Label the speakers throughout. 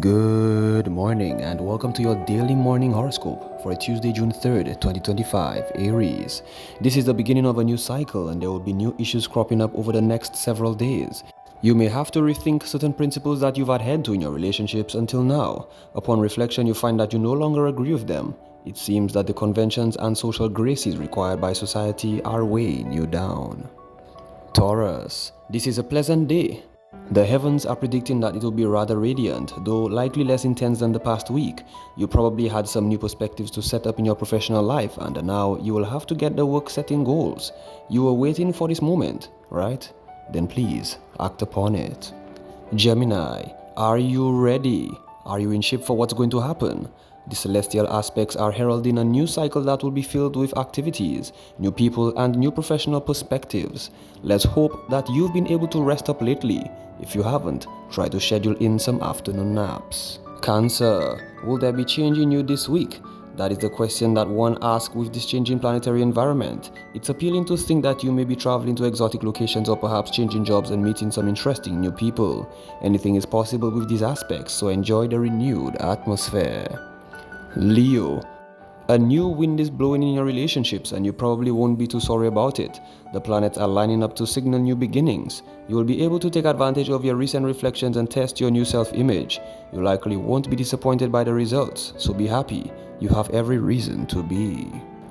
Speaker 1: Good morning and welcome to your daily morning horoscope for Tuesday, June 3rd, 2025, Aries. This is the beginning of a new cycle and there will be new issues cropping up over the next several days. You may have to rethink certain principles that you've adhered to in your relationships until now. Upon reflection, you find that you no longer agree with them. It seems that the conventions and social graces required by society are weighing you down. Taurus, this is a pleasant day. The heavens are predicting that it will be rather radiant, though likely less intense than the past week. You probably had some new perspectives to set up in your professional life and now you will have to get the work setting goals. You were waiting for this moment, right? Then please act upon it. Gemini, are you ready? Are you in shape for what's going to happen? The celestial aspects are heralding a new cycle that will be filled with activities, new people, and new professional perspectives. Let's hope that you've been able to rest up lately. If you haven't, try to schedule in some afternoon naps. Cancer, will there be change in you this week? That is the question that one asks with this changing planetary environment. It's appealing to think that you may be traveling to exotic locations or perhaps changing jobs and meeting some interesting new people. Anything is possible with these aspects, so enjoy the renewed atmosphere. Leo, a new wind is blowing in your relationships and you probably won't be too sorry about it. The planets are lining up to signal new beginnings. You will be able to take advantage of your recent reflections and test your new self-image. You likely won't be disappointed by the results, so be happy. You have every reason to be.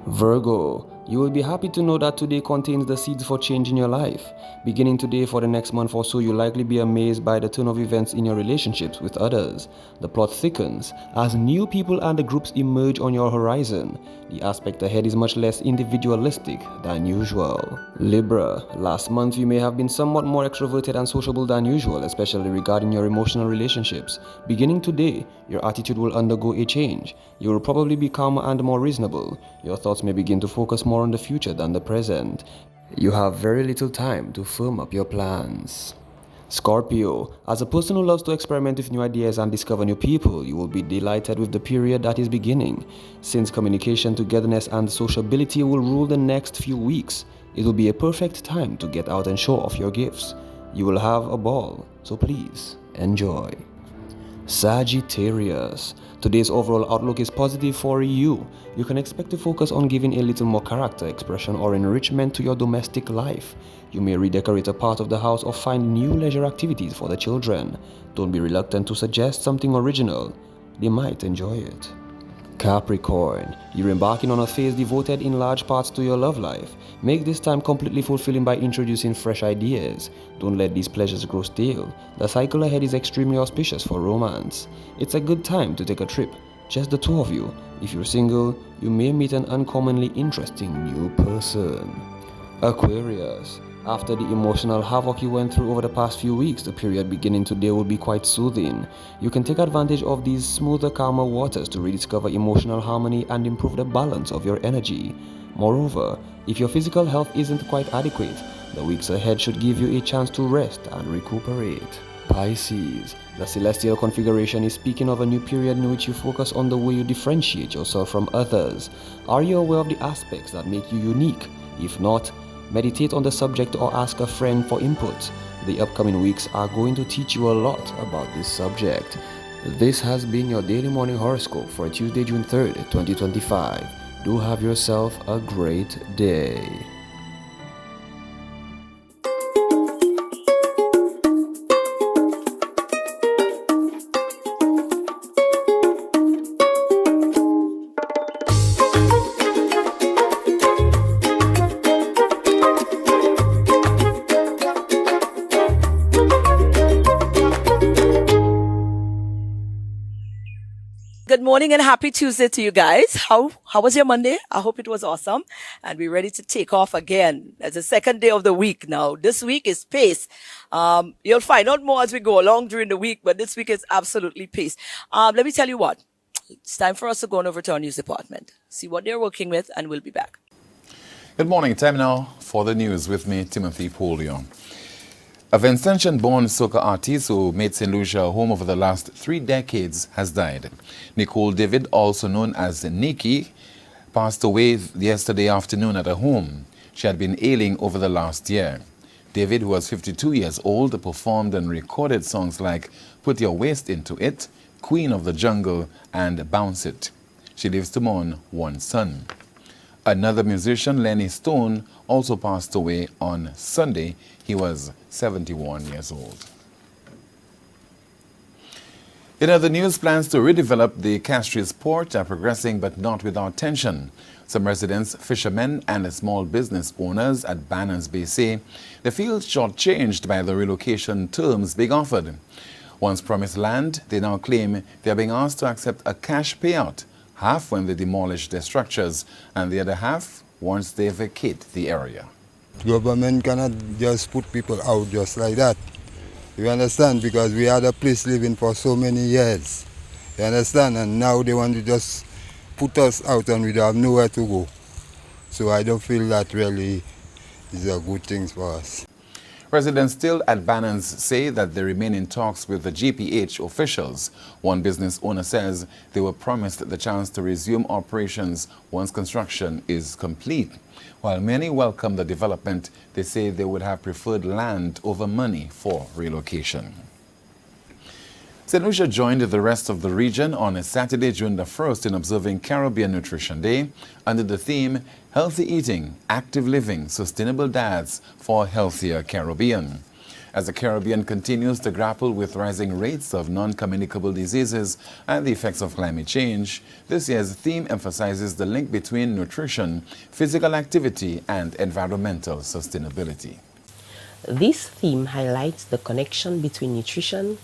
Speaker 1: Virgo, you will be happy to know that today contains the seeds for change in your life. Beginning today for the next month or so, you'll likely be amazed by the turn of events in your relationships with others. The plot thickens as new people and groups emerge on your horizon. The aspect ahead is much less individualistic than usual. Libra, last month you may have been somewhat more extroverted and sociable than usual, especially regarding your emotional relationships. Beginning today, your attitude will undergo a change. You will probably be calmer and more reasonable. Your thoughts may begin to focus more on the future than the present. You have very little time to firm up your plans. Scorpio, as a person who loves to experiment with new ideas and discover new people, you will be delighted with the period that is beginning. Since communication, togetherness, and sociability will rule the next few weeks, it will be a perfect time to get out and show off your gifts. You will have a ball, so please enjoy. Sagittarius, today's overall outlook is positive for you. You can expect to focus on giving a little more character, expression, or enrichment to your domestic life. You may redecorate a part of the house or find new leisure activities for the children. Don't be reluctant to suggest something original. They might enjoy it. Capricorn, you're embarking on a phase devoted in large parts to your love life. Make this time completely fulfilling by introducing fresh ideas. Don't let these pleasures grow stale. The cycle ahead is extremely auspicious for romance. It's a good time to take a trip, just the two of you. If you're single, you may meet an uncommonly interesting new person. Aquarius, after the emotional havoc you went through over the past few weeks, the period beginning today will be quite soothing. You can take advantage of these smoother, calmer waters to rediscover emotional harmony and improve the balance of your energy. Moreover, if your physical health isn't quite adequate, the weeks ahead should give you a chance to rest and recuperate. Pisces, the celestial configuration is speaking of a new period in which you focus on the way you differentiate yourself from others. Are you aware of the aspects that make you unique? If not, meditate on the subject or ask a friend for input. The upcoming weeks are going to teach you a lot about this subject. This has been your daily morning horoscope for Tuesday, June 3rd, 2025. Do have yourself a great day.
Speaker 2: Good morning and happy Tuesday to you guys. How was your Monday? I hope it was awesome. And we're ready to take off again. It's the second day of the week now. This week is pace. You'll find out more as we go along during the week, but this week is absolutely pace. Let me tell you what. It's time for us to go on over to our news department, see what they're working with, and we'll be back.
Speaker 3: Good morning. Time now for the news with me, Timothy Polion. A Vincentian-born soca artist who made St. Lucia a home over the last 3 decades has died. Nicole David, also known as Nikki, passed away yesterday afternoon at her home. She had been ailing over the last year. David, who was 52 years old, performed and recorded songs like Put Your Waist Into It, Queen of the Jungle, and Bounce It. She lives to mourn one son. Another musician, Lenny Stone, also passed away on Sunday. He was 71 years old. In other news, plans to redevelop the Castries port are progressing but not without tension. Some residents, fishermen and small business owners at Banners Bay say they feel shortchanged by the relocation terms being offered. Once promised land, they now claim they are being asked to accept a cash payout, half when they demolish their structures and the other half once they vacate the area.
Speaker 4: Government cannot just put people out just like that. You understand? Because we had a place living for so many years. You understand? And now they want to just put us out and we don't have nowhere to go. So I don't feel that really is a good thing for us.
Speaker 3: Residents still at Banners say that they remain in talks with the GPH officials. One business owner says they were promised the chance to resume operations once construction is complete. While many welcome the development, they say they would have preferred land over money for relocation. St. Lucia joined the rest of the region on a Saturday, June the 1st, in observing Caribbean Nutrition Day under the theme Healthy Eating, Active Living, Sustainable Diets for Healthier Caribbean. As the Caribbean continues to grapple with rising rates of non-communicable diseases and the effects of climate change, this year's theme emphasizes the link between nutrition, physical activity, and environmental sustainability.
Speaker 5: This theme highlights the connection between nutrition,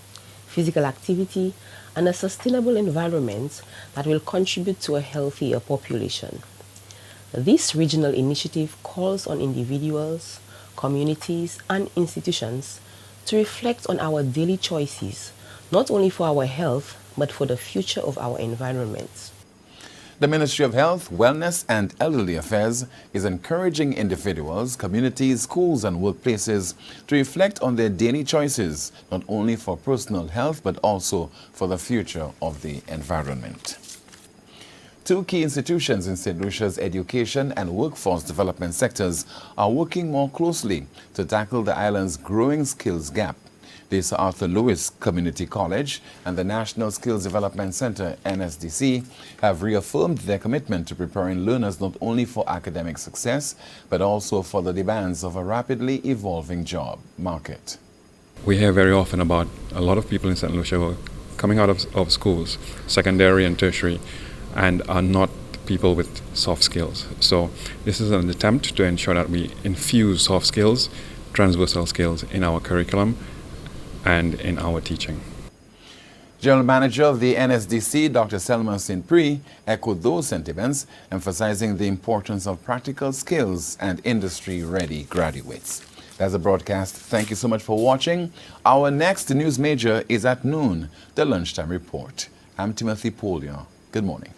Speaker 5: physical activity, and a sustainable environment that will contribute to a healthier population. This regional initiative calls on individuals, communities, and institutions to reflect on our daily choices, not only for our health, but for the future of our environment.
Speaker 3: The Ministry of Health, Wellness and Elderly Affairs is encouraging individuals, communities, schools and workplaces to reflect on their daily choices, not only for personal health, but also for the future of the environment. Two key institutions in St. Lucia's education and workforce development sectors are working more closely to tackle the island's growing skills gap. The Sir Arthur Lewis Community College and the National Skills Development Center, NSDC, have reaffirmed their commitment to preparing learners not only for academic success, but also for the demands of a rapidly evolving job market.
Speaker 6: We hear very often about a lot of people in St. Lucia who are coming out of schools, secondary and tertiary, and are not people with soft skills. So this is an attempt to ensure that we infuse soft skills, transversal skills in our curriculum and in our teaching.
Speaker 3: General Manager of the NSDC, Dr. Selma St. Prix, echoed those sentiments, emphasizing the importance of practical skills and industry-ready graduates. That's the broadcast. Thank you so much for watching. Our next news major is at noon, the Lunchtime Report. I'm Timothy Polion. Good morning.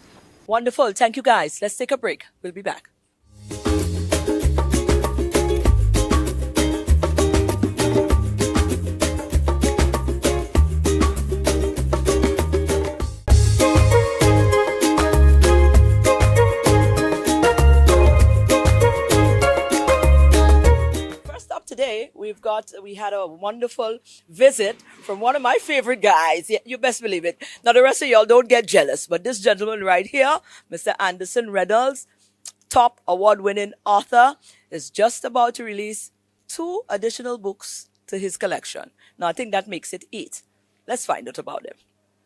Speaker 2: Wonderful. Thank you, guys. Let's take a break. We'll be back. Today, we had a wonderful visit from one of my favorite guys. Yeah, you best believe it. Now, the rest of y'all don't get jealous, but this gentleman right here, Mr. Anderson Reynolds, top award-winning author, is just about to release 2 additional books to his collection. Now, I think that makes it 8. Let's find out about him.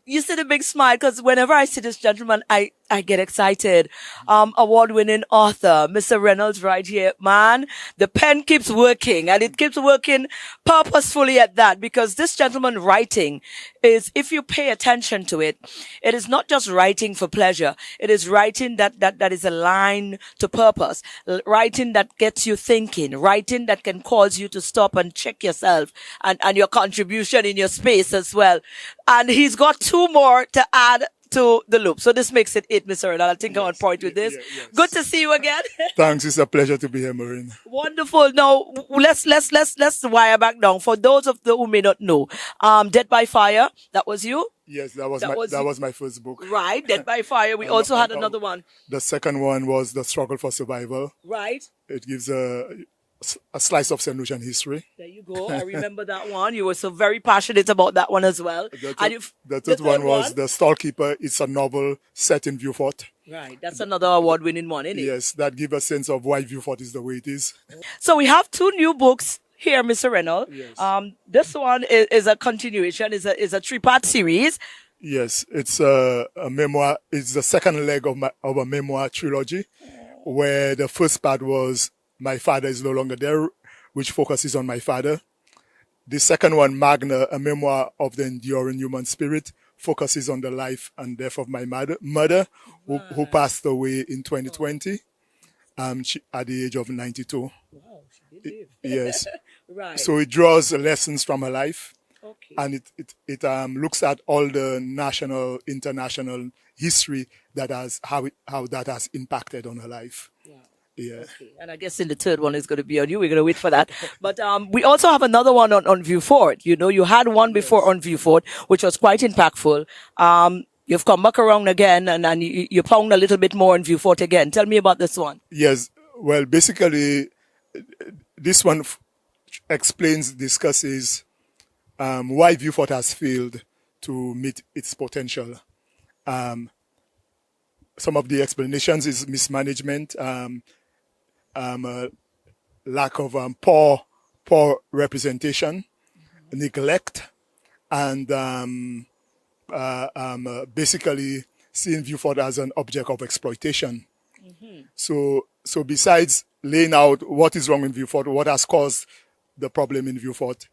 Speaker 2: You see the big smile, because whenever I see this gentleman, I get excited. Award-winning author, Mr. Reynolds right here. Man, the pen keeps working, and it keeps working purposefully at that, because this gentleman writing is, if you pay attention to it, it is not just writing for pleasure. It is writing that is aligned to purpose. Writing that gets you thinking. Writing that can cause you to stop and check yourself and your contribution in your space as well. And he's got 2 more to add to the loop. So this makes it 8, Mr. Reynolds. I think I'm on point with this. Yes. Good to see you again.
Speaker 7: Thanks. It's a pleasure to be here, Maureen.
Speaker 2: Wonderful. Now, let's wire back down. For those of you who may not know, Death by Fire, that was you?
Speaker 7: Yes, that was my first book.
Speaker 2: Right, Death by Fire. We also had another one.
Speaker 7: The second one was The Struggle for Survival.
Speaker 2: Right.
Speaker 7: It gives a a slice of St. Lucian history.
Speaker 2: There you go. I remember that one. You were so very passionate about that one as well.
Speaker 7: The third one was The Stallkeeper. It's a novel set in Vieux Fort.
Speaker 2: Right. That's another award-winning one, isn't it?
Speaker 7: Yes, that gives a sense of why Vieux Fort is the way it is.
Speaker 2: So we have 2 new books here, Mr. Reynolds.
Speaker 7: Yes.
Speaker 2: This one is a continuation, is a 3-part series.
Speaker 7: Yes, it's a memoir. It's the second leg of a memoir trilogy, where the first part was My Father is No Longer There, which focuses on my father. The second one, Magna, a memoir of the enduring human spirit, focuses on the life and death of my mother who passed away in 2020 at the age of 92.
Speaker 2: Wow, she did live.
Speaker 7: Yes.
Speaker 2: Right.
Speaker 7: So it draws lessons from her life.
Speaker 2: Okay.
Speaker 7: And it looks at all the national, international history that how that has impacted on her life.
Speaker 2: Wow.
Speaker 7: Yeah.
Speaker 2: Okay. And I guess in the third one is going to be on you. We're going to wait for that. But we also have another one on Vieux Fort. You know, you had one before on Vieux Fort, which was quite impactful. You've come back around again, and you pound a little bit more on Vieux Fort again. Tell me about this one.
Speaker 7: Yes. Well, basically, this one discusses why Vieux Fort has failed to meet its potential. Some of the explanations is mismanagement, lack of poor representation, neglect, and basically seeing Vieux Fort as an object of exploitation. So besides laying out what is wrong in Vieux Fort, what has caused the problem in Vieux Fort,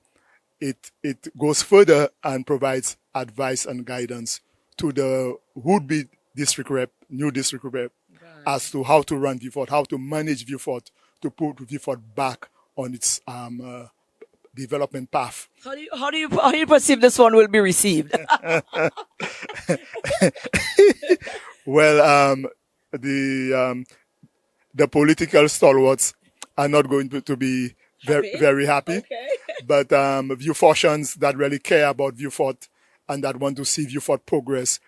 Speaker 7: it goes further and provides advice and guidance to the would-be new district rep, as to how to run Vieux Fort, how to manage Vieux Fort, to put Vieux Fort back on its development path.
Speaker 2: How do you perceive this one will be received?
Speaker 7: Well, the political stalwarts are not going to be very happy.
Speaker 2: Okay.
Speaker 7: But Vieux Fortians that really care about Vieux Fort and that want to see Vieux Fort progress,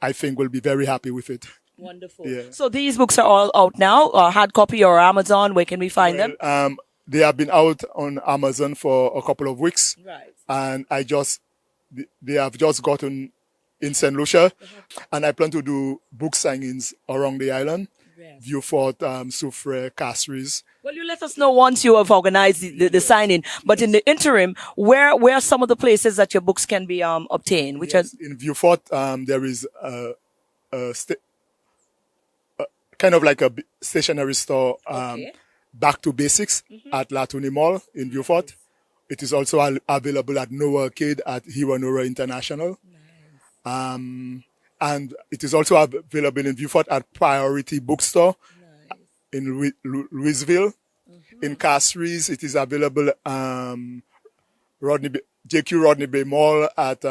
Speaker 7: I think will be very happy with it.
Speaker 2: Wonderful.
Speaker 7: Yeah.
Speaker 2: So these books are all out now, hard copy or Amazon. Where can we find them?
Speaker 7: They have been out on Amazon for a couple of weeks.
Speaker 2: Right.
Speaker 7: And they have just gotten in St. Lucia. And I plan to do book signings around the island.
Speaker 2: Yes.
Speaker 7: Vieux Fort, Soufrière, Castries.
Speaker 2: Well, you let us know once you have organized the signing. But in the interim, where are some of the places that your books can be obtained? Which are
Speaker 7: In Vieux Fort, there is kind of like a stationery store, Back to Basics at La Tony Mall in Vieux Fort. It is also available at Noah Arcade at Hiwanura International. Nice. And it is also available in Vieux Fort at Priority Bookstore in Louisville. In Castries, it is available JQ Rodney Bay Mall at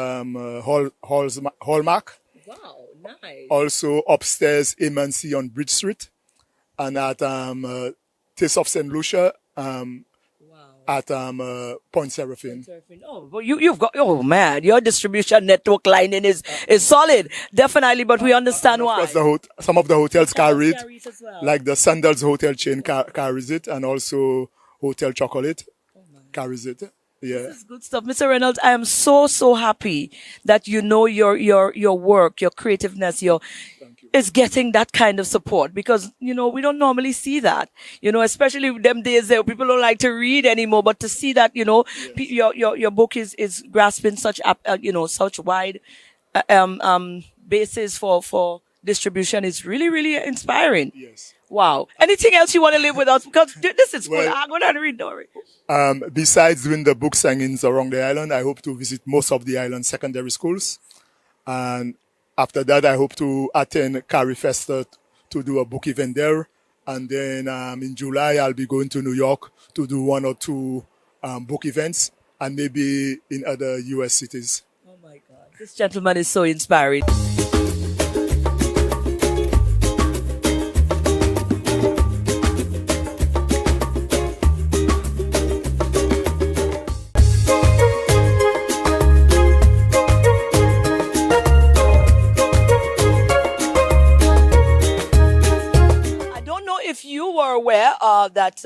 Speaker 7: Hallmark.
Speaker 2: wow, nice.
Speaker 7: Also upstairs, Emancy on Bridge Street. And at Taste of St. Lucia at Point Seraphine.
Speaker 2: Oh, well, you've got, oh man, your distribution network lining is solid. Definitely, but we understand why.
Speaker 7: Of course, some of the hotels carry it,
Speaker 2: carries as well.
Speaker 7: like the Sandals Hotel chain carries it, and also Hotel Chocolate carries it. Yeah.
Speaker 2: This is good stuff. Mr. Reynolds, I am so happy that you know your work, your creativeness, is getting that kind of support, because, you know, we don't normally see that, you know, especially with them days there, people don't like to read anymore, but to see that, you know, your book is grasping such, such wide, basis for distribution is really inspiring.
Speaker 7: Yes.
Speaker 2: Wow. Anything else you want to leave with us? Because this is cool. I'm going to read, Dory.
Speaker 7: Besides doing the book signings around the island, I hope to visit most of the island secondary schools. And after that, I hope to attend Carrie Festa to do a book event there. And then in July, I'll be going to New York to do 1 or 2 book events, and maybe in other U.S. cities.
Speaker 2: Oh, my God. This gentleman is so inspiring. aware, aware that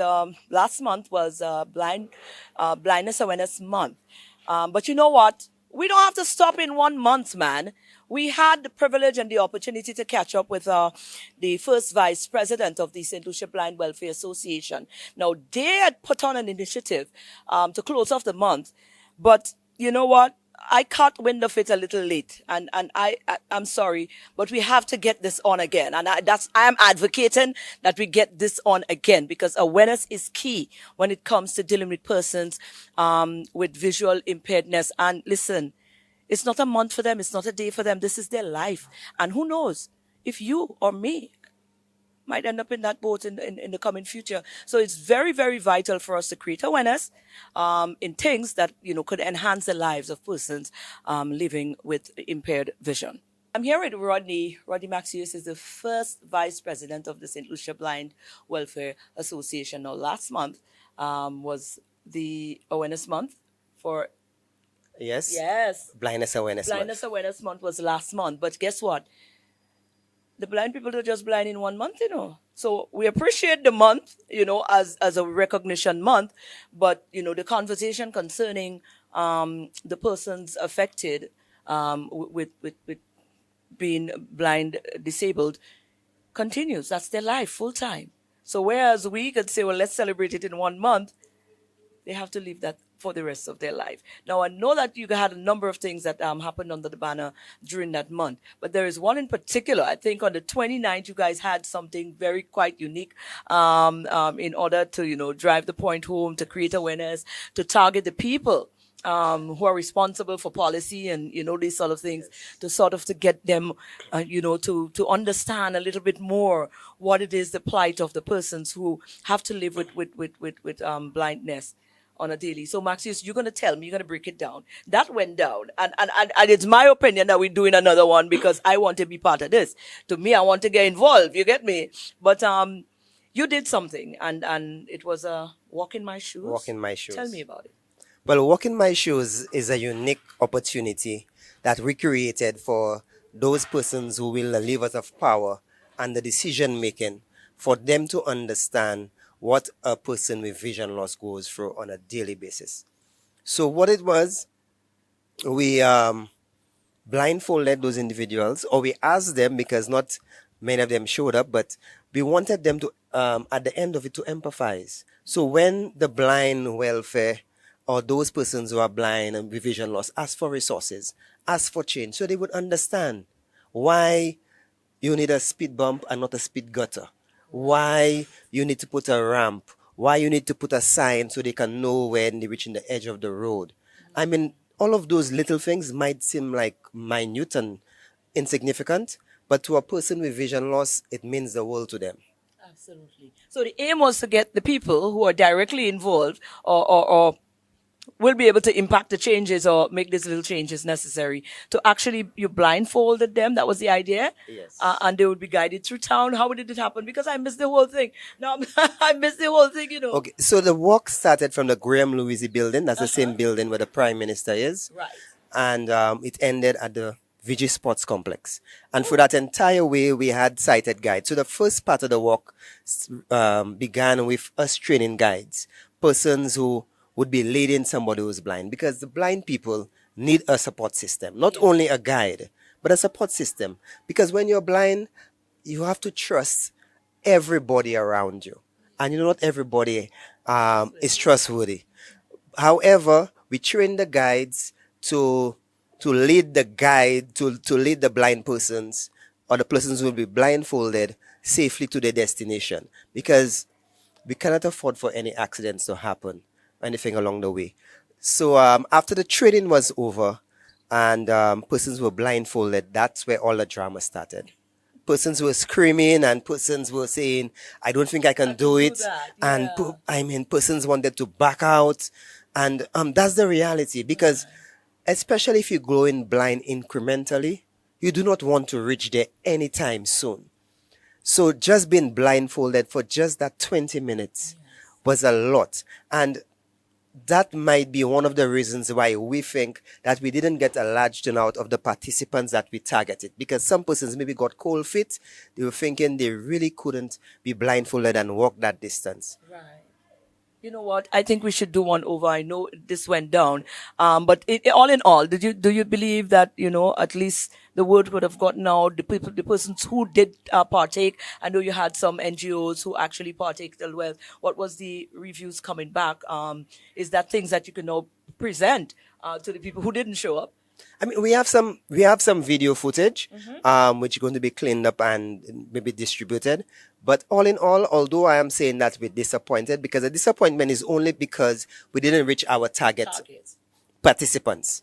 Speaker 2: last month was Blindness Awareness Month. But you know what? We don't have to stop in 1 month, man. We had the privilege and the opportunity to catch up with the first vice president of the St. Lucia Blind Welfare Association. Now, they had put on an initiative to close off the month. But you know what? I caught wind of it a little late, and I'm sorry, but we have to get this on again, and I am advocating that we get this on again, because awareness is key when it comes to dealing with persons with visual impairedness. And listen, it's not a month for them, it's not a day for them. This is their life, and who knows if you or me might end up in that boat in the coming future. So it's very, very vital for us to create awareness in things that, could enhance the lives of persons living with impaired vision. I'm here with Rodney. Rodney Maxius is the first vice president of the St. Lucia Blind Welfare Association. Now, last month was the awareness month for...
Speaker 8: Yes. Blindness Awareness Month.
Speaker 2: Blindness Awareness Month was last month. But guess what? The blind people are just blind in 1 month, So we appreciate the month, as a recognition month. But, the conversation concerning the persons affected with being blind, disabled, continues. That's their life, full time. So whereas we could say, well, let's celebrate it in 1 month, they have to leave that for the rest of their life. Now, I know that you had a number of things that happened under the banner during that month, but there is one in particular. I think on the 29th, you guys had something very quite unique in order to, drive the point home, to create awareness, to target the people who are responsible for policy and, these sort of things, to sort of to get them, to understand a little bit more what it is, the plight of the persons who have to live with blindness on a daily. So Maxius, you're going to tell me, you're going to break it down. That went down. And it's my opinion that we're doing another one because I want to be part of this. To me, I want to get involved. You get me? But you did something and it was a walk in my shoes.
Speaker 8: Walk in my shoes.
Speaker 2: Tell me about it.
Speaker 8: Well, Walk in My Shoes is a unique opportunity that we created for those persons who will leave us of power and the decision making, for them to understand what a person with vision loss goes through on a daily basis. So what it was, we blindfolded those individuals, or we asked them, because not many of them showed up, but we wanted them to, at the end of it, to empathize. So when the blind welfare or those persons who are blind and with vision loss ask for resources, ask for change, so they would understand why you need a speed bump and not a speed gutter, why you need to put a ramp, why you need to put a sign so they can know when they're reaching the edge of the road. I mean, all of those little things might seem like minute and insignificant, but to a person with vision loss, it means the world to them.
Speaker 2: Absolutely. So the aim was to get the people who are directly involved or will be able to impact the changes or make these little changes necessary to actually, you blindfolded them. That was the idea.
Speaker 8: Yes.
Speaker 2: And they would be guided through town. How did it happen? Because I missed the whole thing. No, I missed the whole thing,
Speaker 8: Okay, so the walk started from the Graham Louisi building. That's the same building where the Prime Minister is.
Speaker 2: Right.
Speaker 8: And it ended at the VG Sports Complex. And for that entire way, we had sighted guides. So the first part of the walk began with us training guides, persons who would be leading somebody who's blind, because the blind people need a support system, not only a guide, but a support system. Because when you're blind, you have to trust everybody around you. And not everybody is trustworthy. However, we train the guides to lead the guide, to lead the blind persons, or the persons who will be blindfolded, safely to their destination. Because we cannot afford for any accidents to happen, anything along the way. So after the training was over and persons were blindfolded, that's where all the drama started. Persons were screaming and persons were saying, I don't think I can do it. And persons wanted to back out. And that's the reality, because especially if you're going blind incrementally, you do not want to reach there anytime soon. So just being blindfolded for just that 20 minutes was a lot. And that might be one of the reasons why we think that we didn't get a large turnout of the participants that we targeted. Because some persons maybe got cold feet. They were thinking they really couldn't be blindfolded and walk that distance.
Speaker 2: Right. You know what? I think we should do one over. I know this went down, but all in all, do you believe that at least the word would have gotten out? The persons who did partake. I know you had some NGOs who actually partake as well. What was the reviews coming back? Is that things that you can now present to the people who didn't show up?
Speaker 8: I mean, we have some video footage, which is going to be cleaned up and maybe distributed. But all in all, although I am saying that we're disappointed, because the disappointment is only because we didn't reach our target participants.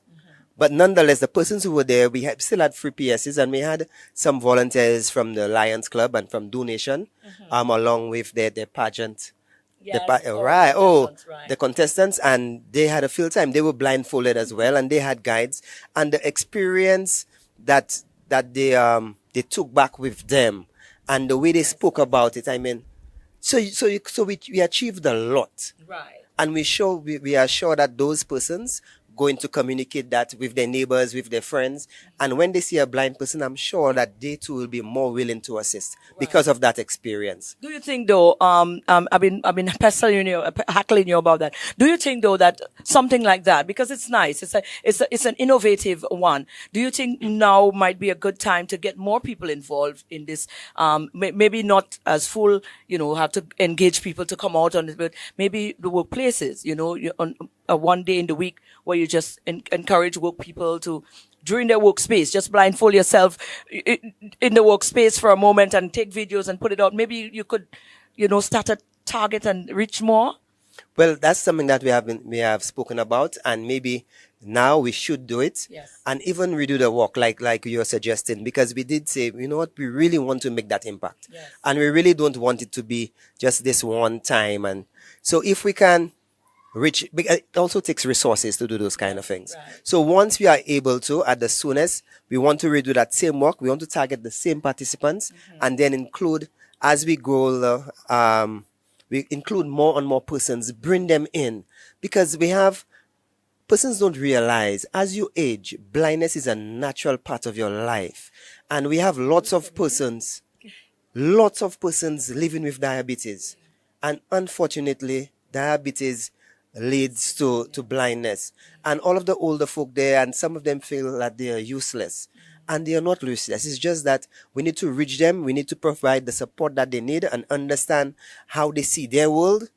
Speaker 8: But nonetheless, the persons who were there, still had free PSs, and we had some volunteers from the Lions Club and from Donation, along with their pageant.
Speaker 2: Yes.
Speaker 8: The contestants, and they had a field time. They were blindfolded as well, and they had guides. And the experience that they took back with them, and the way they spoke about it, I mean, so we achieved a lot,
Speaker 2: Right.
Speaker 8: and we are sure that those persons going to communicate that with their neighbors, with their friends, and when they see a blind person, I'm sure that they too will be more willing to assist because of that experience.
Speaker 2: Do you think though, I've been pestering you, hackling you about that. Do you think though that something like that, because it's nice, it's an innovative one. Do you think now might be a good time to get more people involved in this? Maybe not as full, have to engage people to come out on it, but maybe the workplaces, on one day in the week where you just encourage work people to, during their workspace, just blindfold yourself in the workspace for a moment and take videos and put it out. Maybe you could, start a target and reach more.
Speaker 8: Well, that's something that we have spoken about, and maybe now we should do it.
Speaker 2: Yes.
Speaker 8: And even redo the walk like you're suggesting, because we did say, you know what, we really want to make that impact.
Speaker 2: Yes.
Speaker 8: And we really don't want it to be just this one time. And so if we can reach, it also takes resources to do those kind of things.
Speaker 2: Right.
Speaker 8: So once we are able to, at the soonest, we want to redo that same walk. We want to target the same participants, and then include, as we grow, we include more and more persons, bring them in, because persons don't realize as you age, blindness is a natural part of your life. And we have lots of persons living with diabetes. And unfortunately, diabetes leads to blindness. And all of the older folk there, and some of them feel that they are useless. And they are not useless. It's just that we need to reach them. We need to provide the support that they need and understand how they see their world,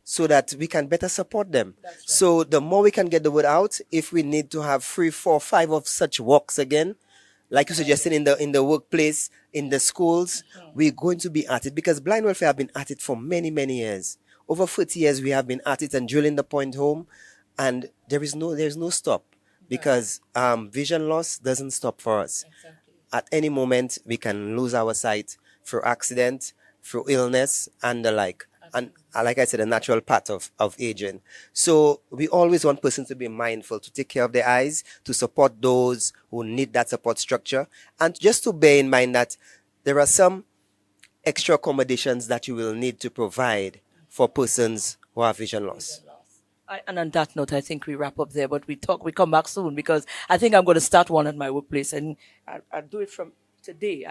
Speaker 8: so that we can better support them.
Speaker 2: That's right.
Speaker 8: So the more we can get the word out, if we need to have 3, 4, 5 of such walks again, like you suggested in the workplace, in the schools, we're going to be at it, because blind welfare have been at it for many, many years. Over 30 years we have been at it and drilling the point home, and there's no stop, because vision loss doesn't stop for us.
Speaker 2: Exactly.
Speaker 8: At any moment we can lose our sight through accident, through illness, and the like. And like I said, a natural part of aging. So we always want persons to be mindful, to take care of their eyes, to support those who need that support structure, and just to bear in mind that there are some extra accommodations that you will need to provide for persons who have vision loss.
Speaker 2: And on that note, I think we wrap up there, but we come back soon, because I think I'm going to start one at my workplace, and I'll do it from today.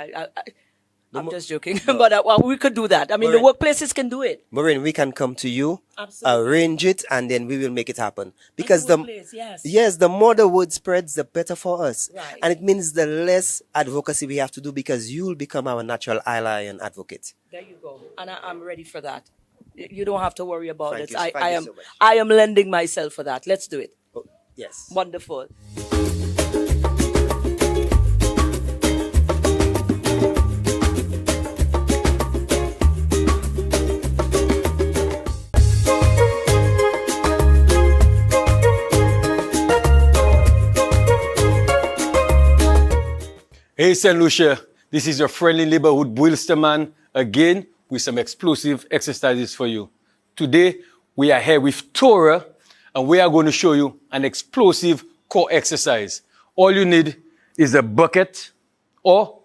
Speaker 2: I'm just joking, but we could do that. I mean, the workplaces can do it.
Speaker 8: Maureen, we can come to you,
Speaker 2: Absolutely.
Speaker 8: arrange it, and then we will make it happen. Because
Speaker 2: the workplace,
Speaker 8: yes, the more the word spreads, the better for us.
Speaker 2: Right.
Speaker 8: And it means the less advocacy we have to do, because you will become our natural ally and advocate.
Speaker 2: There you go. And I'm ready for that. You don't have to worry about
Speaker 8: Thank
Speaker 2: it.
Speaker 8: you.
Speaker 2: I
Speaker 8: Thank you
Speaker 2: am
Speaker 8: so much.
Speaker 2: I am lending myself for that. Let's do it.
Speaker 8: Oh, yes.
Speaker 2: Wonderful.
Speaker 9: Hey St. Lucia, this is your friendly neighborhood BweelzFit again with some explosive exercises for you. Today we are here with Tora, and we are going to show you an explosive core exercise. All you need is a bucket or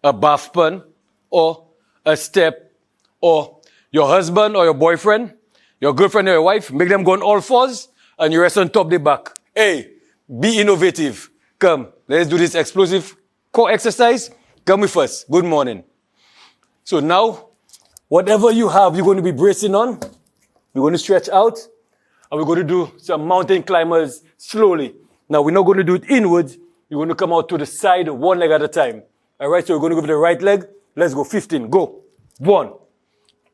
Speaker 9: a bath pan or a step, or your husband or your boyfriend, your girlfriend or your wife, make them go on all fours, and you rest on top of the back. Hey, be innovative. Come, let's do this explosive core exercise. Come with us. Good morning. So now, whatever you have, you're going to be bracing on. We're going to stretch out, and we're going to do some mountain climbers slowly. Now, we're not going to do it inwards. You're going to come out to the side, one leg at a time. All right, so we're going to go with the right leg. Let's go. 15. Go. 1,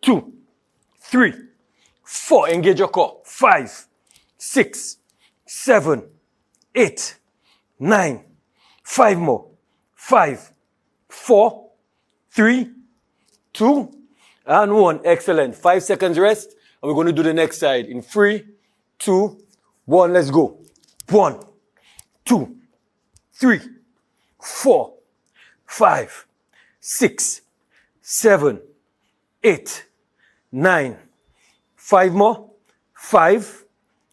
Speaker 9: 2, 3, 4. Engage your core. 5, 6, 7, 8, 9. 5 more. 5, 4, 3, 2, and 1. Excellent. 5 seconds rest. And we're going to do the next side in 3, 2, 1. Let's go. 1, 2, 3, 4, 5, 6, 7, 8, 9. 5 more. 5,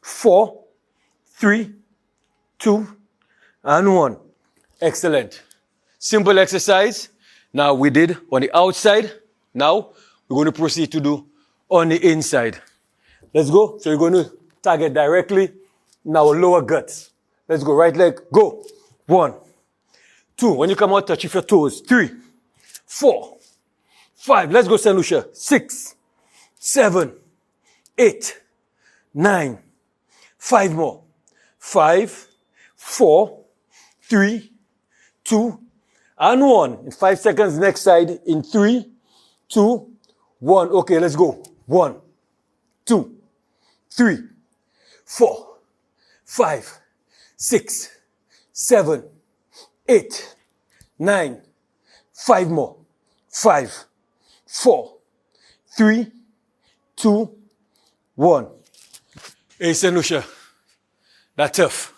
Speaker 9: 4, 3, 2, and 1. Excellent. Simple exercise. Now we did on the outside. Now we're going to proceed to do on the inside. Let's go. So you're going to target directly now lower guts. Let's go. Right leg. Go. 1, 2. When you come out, touch with your toes. 3, 4, 5. Let's go, St. Lucia. 6, 7, 8, 9. 5 more. 5, 4, 3, 2, and 1. In 5 seconds, next side. In 3, 2, 1. Okay, let's go. 1, 2, 3, 4, 5, 6, 7, 8, 9. 5 more. 5, 4, 3, 2, 1. Hey, St. Lucia, that's tough.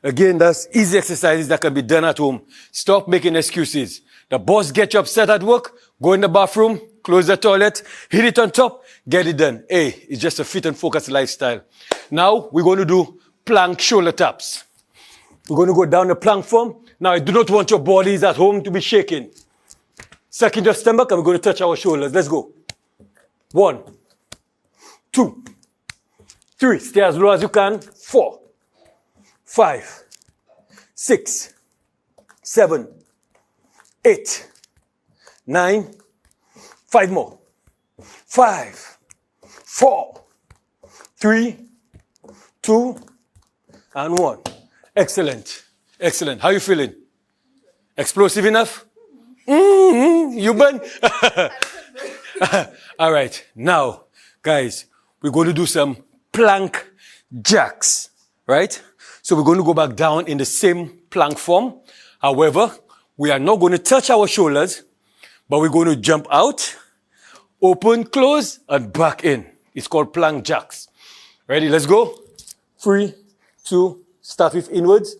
Speaker 9: Again, that's easy exercises that can be done at home. Stop making excuses. The boss gets you upset at work, go in the bathroom, close the toilet, hit it on top, get it done. Hey, it's just a fit and focused lifestyle. Now, we're going to do plank shoulder taps. We're going to go down the plank form. Now, I do not want your bodies at home to be shaking. Suck into your stomach, and we're going to touch our shoulders. Let's go. 1, 2, 3. Stay as low as you can. 4, 5, 6, 7, 8, 9. 5 more. 5, 4, 3, 2, and 1. Excellent. Excellent. How are you feeling? Explosive enough? You burn? All right. Now, guys, we're going to do some plank jacks, right? So we're going to go back down in the same plank form. However, we are not going to touch our shoulders, but we're going to jump out, open, close, and back in. It's called plank jacks. Ready? Let's go. 3, 2, start with inwards,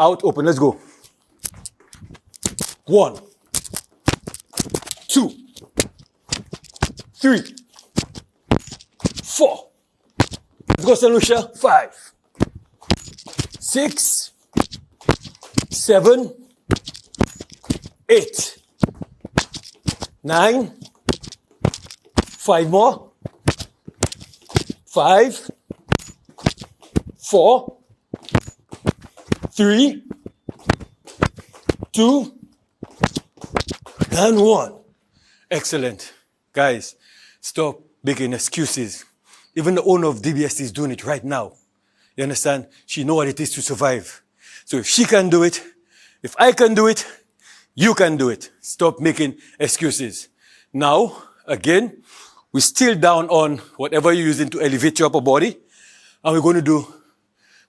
Speaker 9: out, open. Let's go. 1, 2, 3, 4. Let's go, St. Lucia. 5, 6, 7, 8, 9. 5 more. 5, 4, 3, 2, and 1. Excellent. Guys, stop making excuses. Even the owner of DBS is doing it right now. You understand? She knows what it is to survive. So if she can do it, if I can do it, you can do it. Stop making excuses. Now, again, we're still down on whatever you're using to elevate your upper body. And we're going to do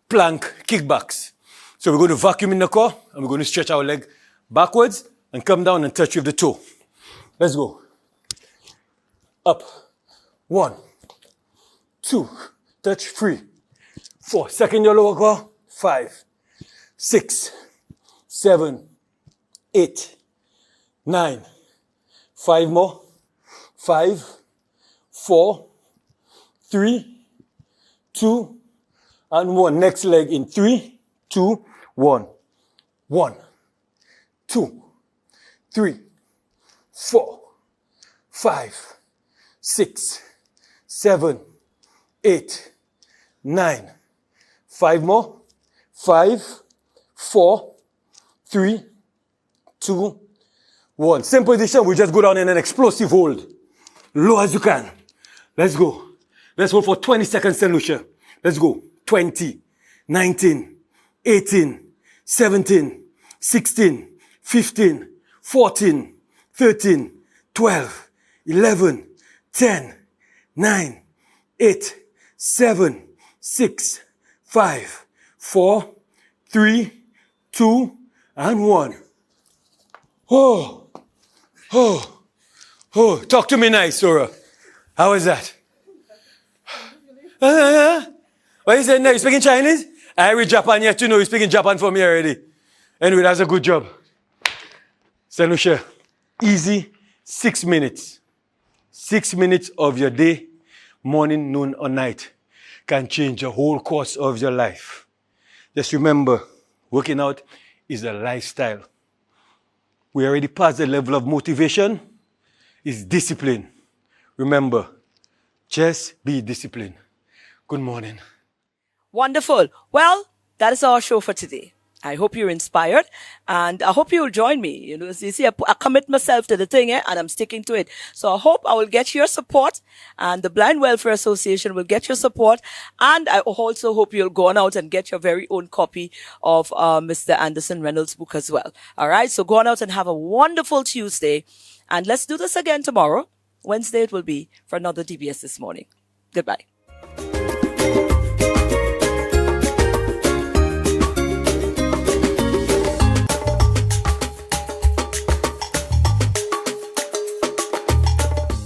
Speaker 9: plank kickbacks. So we're going to vacuum in the core, and we're going to stretch our leg backwards and come down and touch with the toe. Let's go. Up. 1, 2, touch. 3, 4. Second your lower core. 5, 6, 7, 8, 9. 5 more. 5, 4, 3, 2, and 1. Next leg in 3, 2, 1. 1, 2, 3, 4, 5, 6, 7, 8, 9. 5 more. 5, 4, 3, 2, 1. Same position. We just go down in an explosive hold. Low as you can. Let's go. Let's hold for 20 seconds, St. Lucia. Let's go. 20, 19, 18, 17, 16, 15, 14, 13, 12, 11, 10, 9, 8, 7, 6, 5, 4, 3, 2, and 1. Oh, oh, oh. Talk to me nice, Sora. How is that? What you saying now? You speaking Chinese? I read Japan yet, you know. You speaking Japan for me already. Anyway, that's a good job. St. Lucia, easy 6 minutes. 6 minutes of your day, morning, noon, or night, can change the whole course of your life. Just remember, working out is a lifestyle. We already passed the level of motivation. It's discipline. Remember, just be disciplined. Good morning.
Speaker 2: Wonderful. Well, that is our show for today. I hope you're inspired, and I hope you'll join me. You know, you see, I commit myself to the thing, and I'm sticking to it. So I hope I will get your support, and the Blind Welfare Association will get your support. And I also hope you'll go on out and get your very own copy of Mr. Anderson Reynolds' book as well. All right. So go on out and have a wonderful Tuesday, and let's do this again tomorrow. Wednesday it will be for another DBS This Morning. Goodbye.